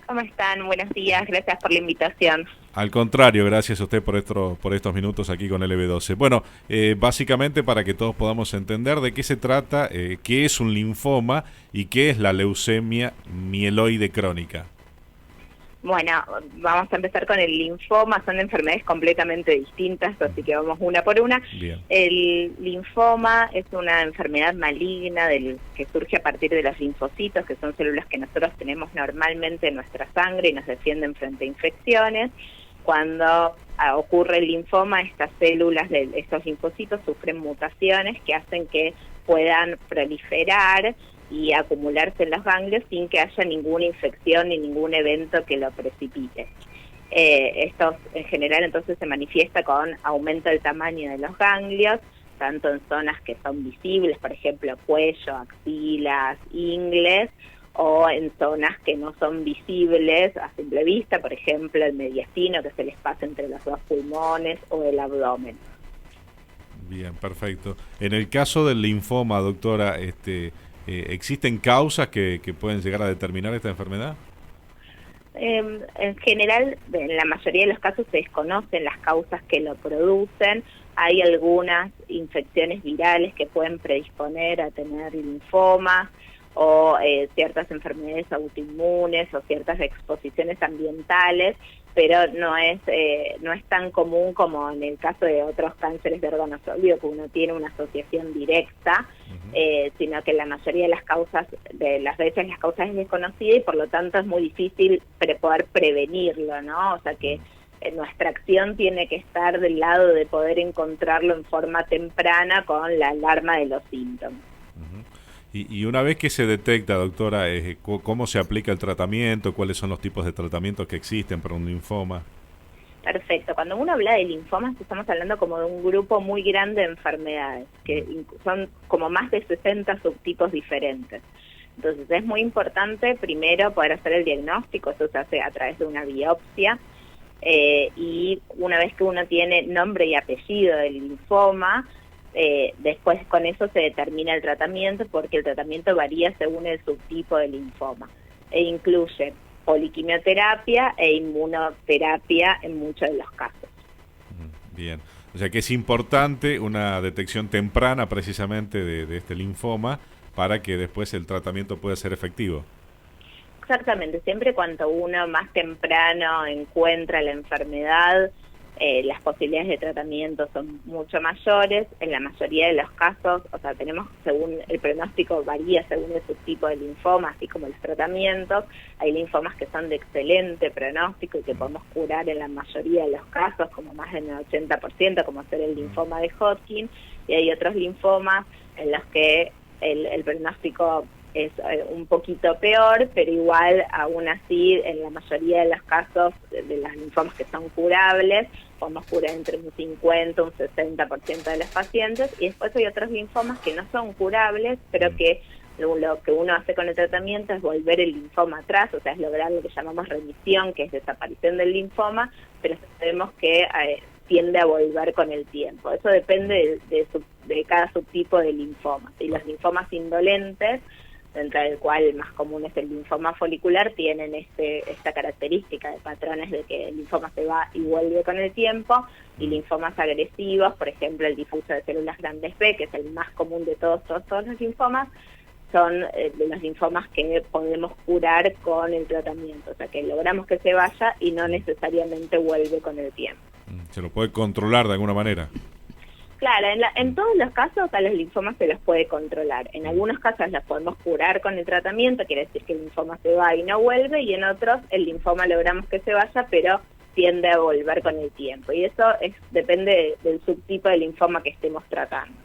¿Cómo están? Buenos días, gracias por la invitación. Al contrario, gracias a usted por estos minutos aquí con LB12. Bueno, básicamente para que todos podamos entender de qué se trata, qué es un linfoma y qué es la leucemia mieloide crónica. Bueno, vamos a empezar con el linfoma, son enfermedades completamente distintas, así que vamos una por una. Bien. El linfoma es una enfermedad maligna que surge a partir de los linfocitos, que son células que nosotros tenemos normalmente en nuestra sangre y nos defienden frente a infecciones. Cuando ocurre el linfoma, estas células de estos linfocitos sufren mutaciones que hacen que puedan proliferar y acumularse en los ganglios sin que haya ninguna infección ni ningún evento que lo precipite. Esto en general entonces se manifiesta con aumento del tamaño de los ganglios, tanto en zonas que son visibles, por ejemplo cuello, axilas, ingles, o en zonas que no son visibles a simple vista, por ejemplo el mediastino, que es el espacio entre los dos pulmones, o el abdomen. Bien, perfecto. En el caso del linfoma, doctora, ¿existen causas que pueden llegar a determinar esta enfermedad? En general, en la mayoría de los casos se desconocen las causas que lo producen. Hay algunas infecciones virales que pueden predisponer a tener linfoma, o ciertas enfermedades autoinmunes o ciertas exposiciones ambientales, pero no es tan común como en el caso de otros cánceres de órgano sólido, que uno tiene una asociación directa, sino que la mayoría de las causas, de las veces las causas es desconocida y por lo tanto es muy difícil poder prevenirlo, ¿no? O sea que nuestra acción tiene que estar del lado de poder encontrarlo en forma temprana con la alarma de los síntomas. Y una vez que se detecta, doctora, ¿cómo se aplica el tratamiento? ¿Cuáles son los tipos de tratamientos que existen para un linfoma? Perfecto. Cuando uno habla de linfomas, estamos hablando como de un grupo muy grande de enfermedades, que son como más de 60 subtipos diferentes. Entonces es muy importante primero poder hacer el diagnóstico, eso se hace a través de una biopsia, y una vez que uno tiene nombre y apellido del linfoma, después con eso se determina el tratamiento, porque el tratamiento varía según el subtipo de linfoma e incluye poliquimioterapia e inmunoterapia en muchos de los casos. Bien, o sea que es importante una detección temprana precisamente de este linfoma para que después el tratamiento pueda ser efectivo. Exactamente, siempre cuanto uno más temprano encuentra la enfermedad, las posibilidades de tratamiento son mucho mayores. En la mayoría de los casos, o sea, tenemos, según el pronóstico varía según el subtipo de linfoma, así como los tratamientos. Hay linfomas que son de excelente pronóstico y que podemos curar en la mayoría de los casos, como más del 80%, como ser el linfoma de Hodgkin, y hay otros linfomas en los que el pronóstico es un poquito peor, pero igual, aún así, en la mayoría de los casos de las linfomas que son curables, podemos curar entre un 50 y un 60% de los pacientes, y después hay otros linfomas que no son curables, pero que lo que uno hace con el tratamiento es volver el linfoma atrás, o sea, es lograr lo que llamamos remisión, que es desaparición del linfoma, pero sabemos que tiende a volver con el tiempo. Eso depende de cada subtipo de linfoma. Y los linfomas indolentes, dentro del cual el más común es el linfoma folicular, tienen esta característica de patrones de que el linfoma se va y vuelve con el tiempo, y linfomas agresivos, por ejemplo el difuso de células grandes B, que es el más común de todos los linfomas, son de los linfomas que podemos curar con el tratamiento, o sea que logramos que se vaya y no necesariamente vuelve con el tiempo. ¿Se lo puede controlar de alguna manera? Claro, en todos los casos a los linfomas se los puede controlar. En algunos casos los podemos curar con el tratamiento, quiere decir que el linfoma se va y no vuelve, y en otros el linfoma logramos que se vaya, pero tiende a volver con el tiempo. Y eso depende del subtipo de linfoma que estemos tratando.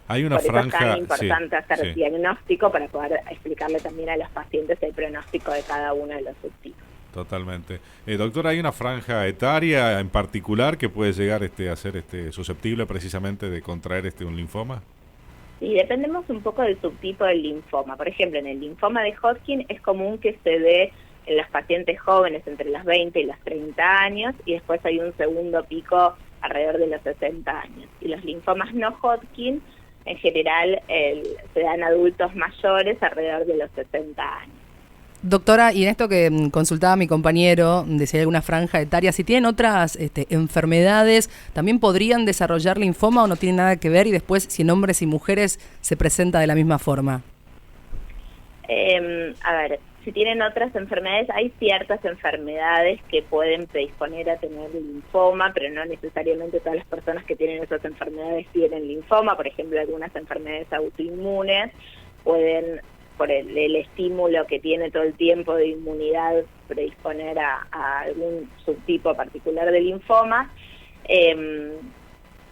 Hay una Por eso franja, es tan importante hacer sí. diagnóstico para poder explicarle también a los pacientes el pronóstico de cada uno de los subtipos. Totalmente. Doctora, ¿hay una franja etaria en particular que puede llegar a ser susceptible precisamente de contraer un linfoma? Sí, dependemos un poco del subtipo del linfoma. Por ejemplo, en el linfoma de Hodgkin es común que se dé en los pacientes jóvenes entre los 20 y los 30 años, y después hay un segundo pico alrededor de los 60 años. Y los linfomas no Hodgkin, en general, se dan adultos mayores alrededor de los 60 años. Doctora, y en esto que consultaba mi compañero, de si hay alguna franja etaria, si tienen otras enfermedades, ¿también podrían desarrollar linfoma o no tiene nada que ver? Y después, si en hombres y mujeres se presenta de la misma forma. A ver, si tienen otras enfermedades, hay ciertas enfermedades que pueden predisponer a tener linfoma, pero no necesariamente todas las personas que tienen esas enfermedades tienen linfoma. Por ejemplo, algunas enfermedades autoinmunes pueden, por el estímulo que tiene todo el tiempo de inmunidad, predisponer a algún subtipo particular de linfoma,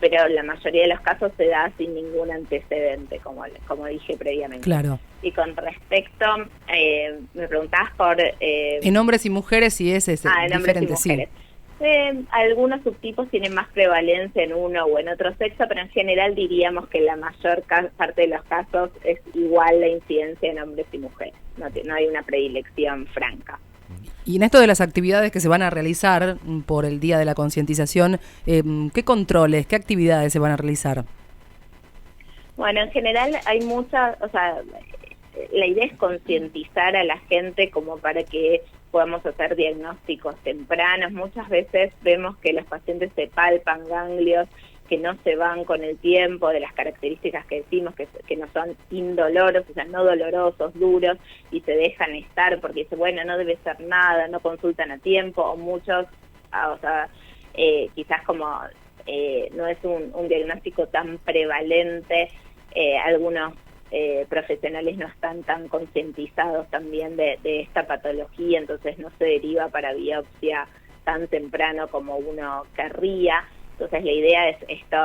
pero la mayoría de los casos se da sin ningún antecedente, como dije previamente. Claro. Y con respecto, me preguntabas por... en hombres y mujeres, si es en hombres y mujeres. Sí. Algunos subtipos tienen más prevalencia en uno o en otro sexo, pero en general diríamos que la mayor parte de los casos es igual la incidencia en hombres y mujeres. No hay una predilección franca. Y en esto de las actividades que se van a realizar por el Día de la Concientización, ¿qué controles, qué actividades se van a realizar? Bueno, en general hay muchas, la idea es concientizar a la gente como para que podamos hacer diagnósticos tempranos. Muchas veces vemos que los pacientes se palpan ganglios que no se van con el tiempo, de las características que decimos que no son indoloros, o sea, no dolorosos, duros, y se dejan estar porque dice, bueno, no debe ser nada, no consultan a tiempo, o muchos, quizás como no es un diagnóstico tan prevalente, algunos profesionales no están tan concientizados también de esta patología, entonces no se deriva para biopsia tan temprano como uno querría. Entonces la idea es esto,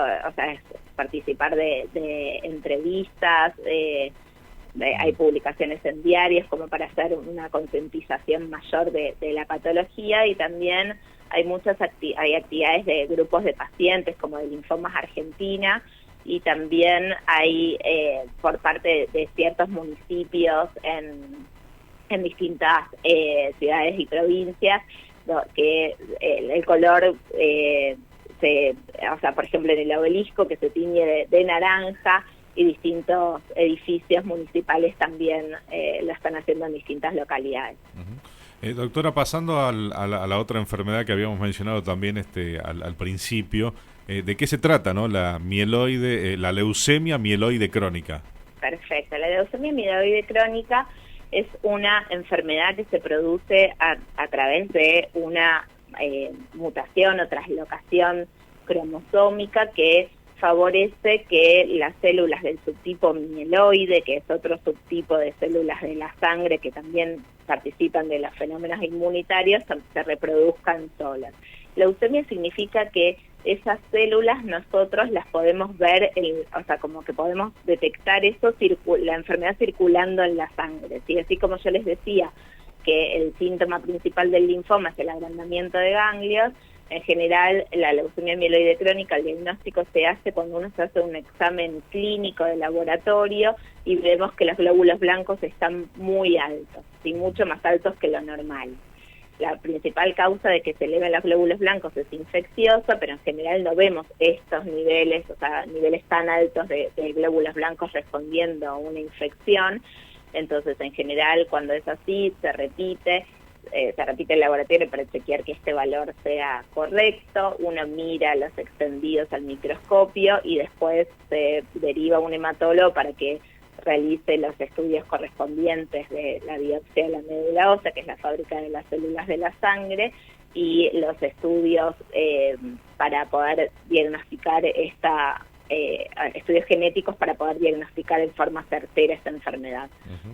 es participar de entrevistas, hay publicaciones en diarios como para hacer una concientización mayor de la patología, y también hay hay actividades de grupos de pacientes como de Linfomas Argentina, y también hay por parte de ciertos municipios en distintas ciudades y provincias que el color por ejemplo en el obelisco que se tiñe de naranja, y distintos edificios municipales también lo están haciendo en distintas localidades. Doctora, pasando a la otra enfermedad que habíamos mencionado también al principio, ¿de qué se trata, no? La leucemia mieloide crónica. Perfecto, la leucemia mieloide crónica es una enfermedad que se produce a través de una mutación o traslocación cromosómica que favorece que las células del subtipo mieloide, que es otro subtipo de células de la sangre que también participan de los fenómenos inmunitarios, se reproduzcan solas. Leucemia significa que esas células nosotros las podemos ver, como que podemos detectar eso, la enfermedad circulando en la sangre, ¿sí? Así como yo les decía que el síntoma principal del linfoma es el agrandamiento de ganglios, en general la leucemia mieloide crónica, el diagnóstico se hace cuando uno se hace un examen clínico de laboratorio y vemos que los glóbulos blancos están muy altos, y mucho más altos que lo normal. La principal causa de que se eleven los glóbulos blancos es infecciosa, pero en general no vemos estos niveles, niveles tan altos de glóbulos blancos respondiendo a una infección. Entonces, en general, cuando es así, se repite el laboratorio para chequear que este valor sea correcto, uno mira los extendidos al microscopio y después se deriva a un hematólogo para que realice los estudios correspondientes de la biopsia de la médula ósea, que es la fábrica de las células de la sangre, y los estudios para poder diagnosticar estudios genéticos para poder diagnosticar en forma certera esta enfermedad.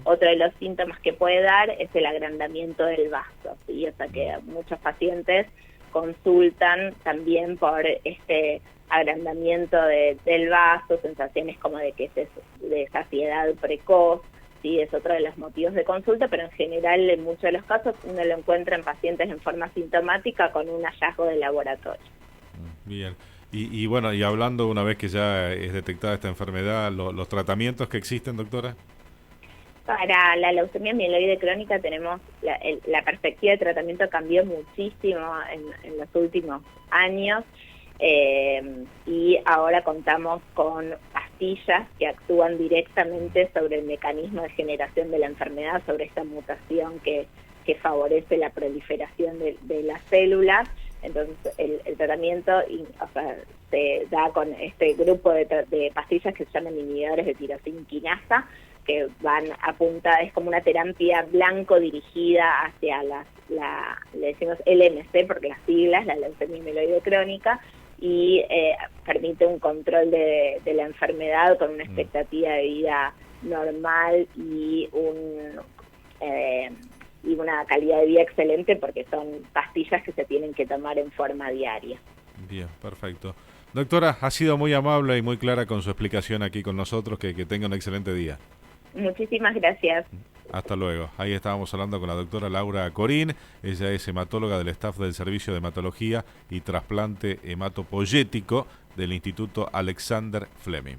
Otro de los síntomas que puede dar es el agrandamiento del vaso, ¿sí? O sea que muchos pacientes consultan también por este agrandamiento del vaso, sensaciones como de saciedad precoz, ¿sí? Es otro de los motivos de consulta, pero en general en muchos de los casos uno lo encuentra en pacientes en forma sintomática con un hallazgo de laboratorio. Bien. Y bueno, y hablando, una vez que ya es detectada esta enfermedad, los tratamientos que existen, doctora. Para la leucemia mieloide crónica tenemos la perspectiva de tratamiento cambió muchísimo en los últimos años, y ahora contamos con pastillas que actúan directamente sobre el mecanismo de generación de la enfermedad, sobre esta mutación que favorece la proliferación de las células. Entonces el tratamiento se da con este grupo de pastillas que se llaman inhibidores de tirosina quinasa, que van apuntadas, es como una terapia blanco dirigida hacia le decimos LMC porque las siglas, la leucemia mieloide crónica, y permite un control de la enfermedad con una expectativa de vida normal y una calidad de vida excelente, porque son pastillas que se tienen que tomar en forma diaria. Bien, perfecto. Doctora, ha sido muy amable y muy clara con su explicación aquí con nosotros. Que tenga un excelente día. Muchísimas gracias. Hasta luego. Ahí estábamos hablando con la doctora Laura Corín. Ella es hematóloga del staff del Servicio de Hematología y Trasplante Hematopoyético del Instituto Alexander Fleming.